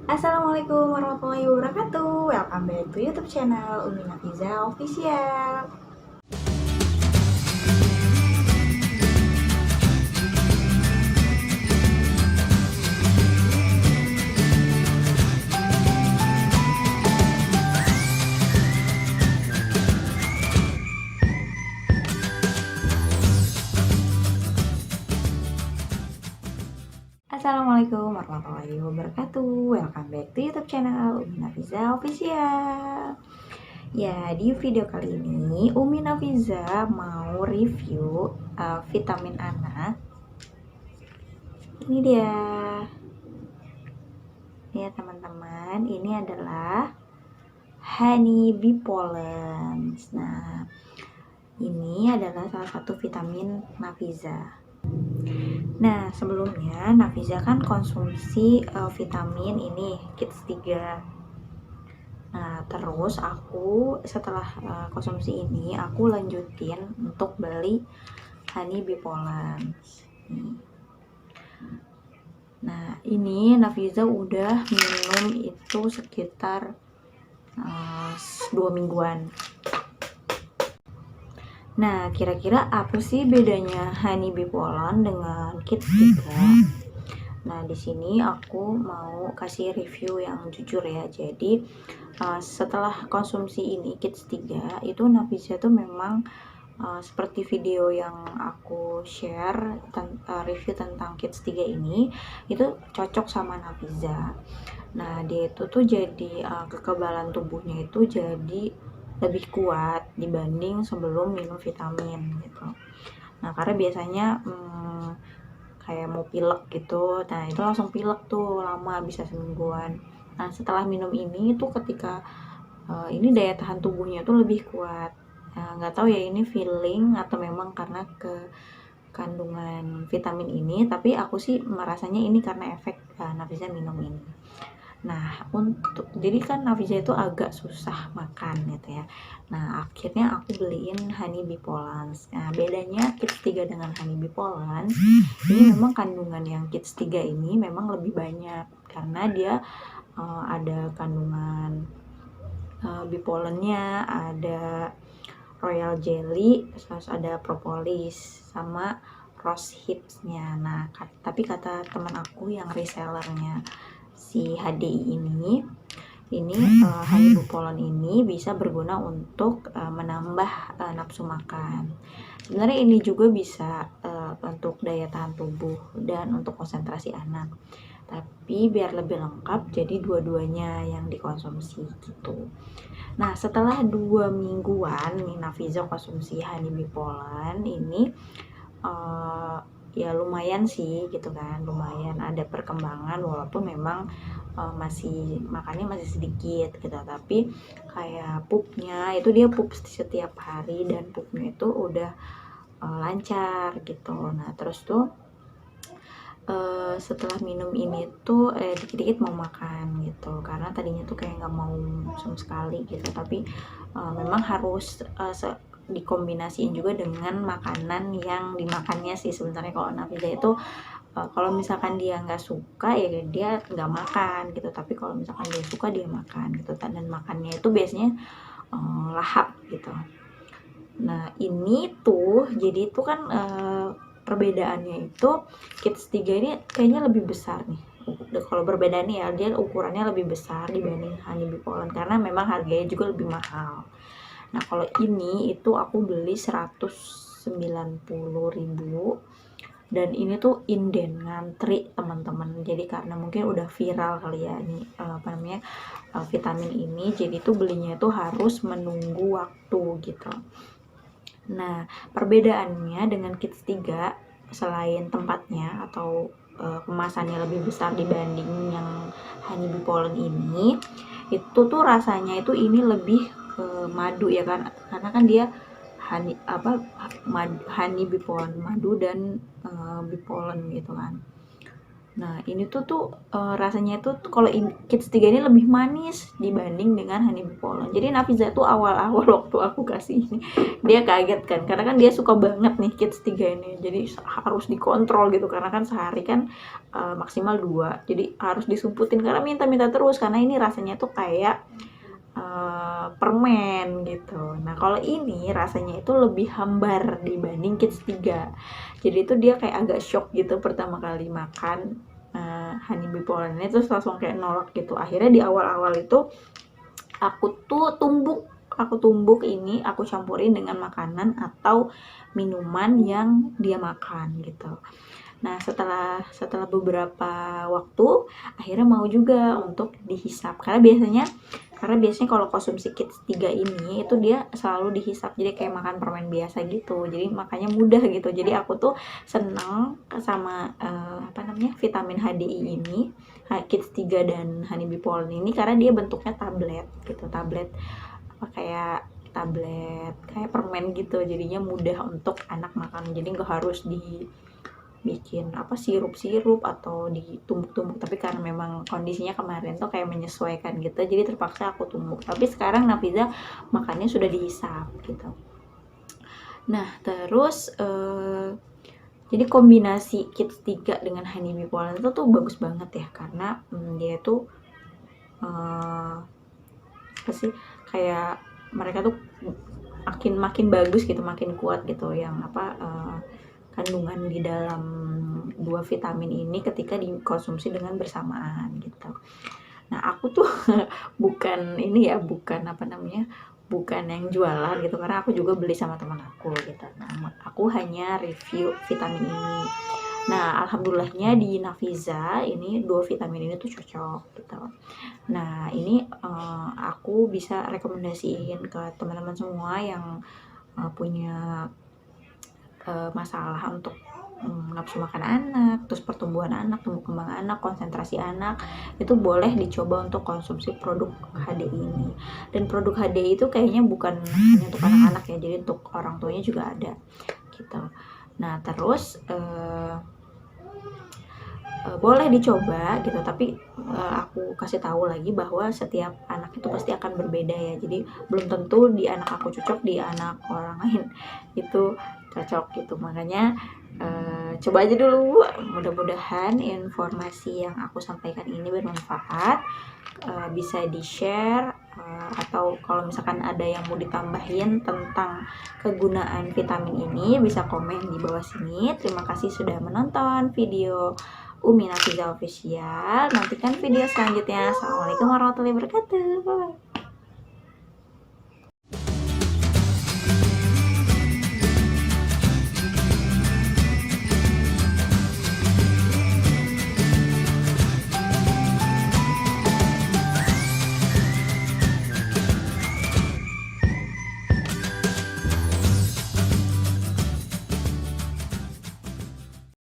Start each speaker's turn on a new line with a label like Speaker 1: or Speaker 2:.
Speaker 1: Assalamualaikum warahmatullahi wabarakatuh. Welcome back to YouTube channel Umi Nafiza Official. Assalamualaikum warahmatullahi wabarakatuh. Welcome back to YouTube channel Umi Nafiza Official. Ya, di video kali ini Umi Nafiza mau review vitamin anak. Ini dia. Ya, teman-teman, ini adalah Honey Bee Pollen. Nah, ini adalah salah satu vitamin Nafiza. Nah, sebelumnya Nafiza kan konsumsi vitamin ini Kids 3. Nah, terus aku setelah konsumsi ini aku lanjutin untuk beli Honey Bee Pollen. Nah, ini Nafiza udah minum itu sekitar 2 mingguan. Nah, kira-kira apa sih bedanya Honey Bee Pollen dengan Kids 3? Nah, di sini aku mau kasih review yang jujur ya. Jadi, setelah konsumsi ini Kids 3, itu Nafiza tuh memang seperti video yang aku share review tentang Kids 3 ini, itu cocok sama Nafiza. Nah, dia itu tuh jadi kekebalan tubuhnya itu jadi lebih kuat dibanding sebelum minum vitamin gitu. Nah, karena biasanya kayak mau pilek gitu, nah itu langsung pilek tuh lama, bisa semingguan. Nah, setelah minum ini tuh ketika ini daya tahan tubuhnya tuh lebih kuat. Nah, nggak tahu ya ini feeling atau memang karena kandungan vitamin ini, tapi aku sih merasanya ini karena efek Nafiza minum ini. Nah, jadi kan Nafiza itu agak susah makan gitu ya. Nah, akhirnya aku beliin Honey Bee Pollen. Nah, bedanya Kids 3 dengan Honey Bee Pollen, ini memang kandungan yang Kids 3 ini memang lebih banyak karena dia ada kandungan bee pollennya, ada royal jelly, terus ada propolis sama rose hipsnya. Nah, tapi kata teman aku yang resellernya si HDI ini Honey Bee Pollen ini bisa berguna untuk menambah nafsu makan. Sebenarnya ini juga bisa untuk daya tahan tubuh dan untuk konsentrasi anak. Tapi biar lebih lengkap, jadi dua-duanya yang dikonsumsi gitu. Nah, setelah 2 mingguan nih Nafiza konsumsi Honey Bee Pollen ini, ya lumayan sih gitu kan, lumayan ada perkembangan walaupun memang makannya masih sedikit gitu, tapi kayak pupnya itu dia pup setiap hari dan pupnya itu udah lancar gitu. Nah, terus tuh setelah minum ini tuh dikit-dikit mau makan gitu, karena tadinya tuh kayak nggak mau sama sekali gitu, tapi memang harus dikombinasiin juga dengan makanan yang dimakannya sih sebenarnya. Kalau Nafiza itu kalau misalkan dia nggak suka ya dia nggak makan gitu, tapi kalau misalkan dia suka dia makan gitu, dan makannya itu biasanya lahap gitu. Nah, ini tuh jadi itu kan perbedaannya itu Kids 3 ini kayaknya lebih besar nih. Kalau berbeda nih ya, dia ukurannya lebih besar dibanding Honey Bee Pollen karena memang harganya juga lebih mahal. Nah, kalau ini itu aku beli 190.000 dan ini tuh inden ngantri teman-teman. Jadi karena mungkin udah viral kali ya ini vitamin ini, jadi tuh belinya tuh harus menunggu waktu gitu. Nah, perbedaannya dengan Kids 3 selain tempatnya atau kemasannya lebih besar dibanding yang Honey Bee Pollen ini, itu tuh rasanya itu ini lebih ke madu ya kan, karena kan dia honey bee pollen, madu dan bee pollen gitu kan. Nah ini tuh rasanya tuh kalau Kids 3 ini lebih manis dibanding dengan Honey Bee Pollen. Jadi Nafiza tuh awal-awal waktu aku kasih ini dia kaget kan, karena kan dia suka banget nih Kids 3 ini, jadi harus dikontrol gitu karena kan sehari kan maksimal 2, jadi harus disumputin karena minta-minta terus karena ini rasanya tuh kayak permen gitu. Nah kalau ini rasanya itu lebih hambar dibanding Kids 3, jadi itu dia kayak agak shock gitu pertama kali makan Honey Bee Pollen ini, terus langsung kayak nolak gitu. Akhirnya di awal-awal itu aku tumbuk ini, aku campurin dengan makanan atau minuman yang dia makan gitu. Nah setelah beberapa waktu akhirnya mau juga untuk dihisap, karena biasanya kalau konsumsi Kids 3 ini itu dia selalu dihisap, jadi kayak makan permen biasa gitu, jadi makanya mudah gitu. Jadi aku tuh seneng sama vitamin HDI ini, Kids 3 dan Honey Bee Pollen ini, karena dia bentuknya tablet gitu, tablet kayak permen gitu, jadinya mudah untuk anak makan, jadi nggak harus dibikin sirup-sirup atau ditumbuk-tumbuk. Tapi karena memang kondisinya kemarin tuh kayak menyesuaikan gitu, jadi terpaksa aku tumbuk. Tapi sekarang Nafiza makannya sudah dihisap gitu. Nah terus jadi kombinasi Kids 3 dengan Honey Bee Pollen itu tuh bagus banget ya, karena dia tuh kayak mereka tuh makin bagus gitu, makin kuat gitu yang kandungan di dalam dua vitamin ini ketika dikonsumsi dengan bersamaan gitu. Nah aku tuh bukan yang jualan gitu, karena aku juga beli sama teman aku gitu. Nah aku hanya review vitamin ini. Nah alhamdulillahnya di Nafiza ini 2 vitamin ini tuh cocok gitu. Nah ini aku bisa rekomendasiin ke teman-teman semua yang punya masalah untuk nafsu makan anak, terus pertumbuhan anak, tumbuh kembang anak, konsentrasi anak, itu boleh dicoba untuk konsumsi produk HDI ini. Dan produk HDI itu kayaknya bukan hanya untuk anak-anak ya, jadi untuk orang tuanya juga ada gitu. Nah terus boleh dicoba gitu, tapi aku kasih tahu lagi bahwa setiap anak itu pasti akan berbeda ya, jadi belum tentu di anak aku cocok, di anak orang lain itu cocok gitu. Makanya coba aja dulu, mudah-mudahan informasi yang aku sampaikan ini bermanfaat, bisa di-share, atau kalau misalkan ada yang mau ditambahin tentang kegunaan vitamin ini bisa komen di bawah sini. Terima kasih sudah menonton video Umi Nafiza Official. Nantikan video selanjutnya. Assalamualaikum warahmatullahi wabarakatuh. Bye.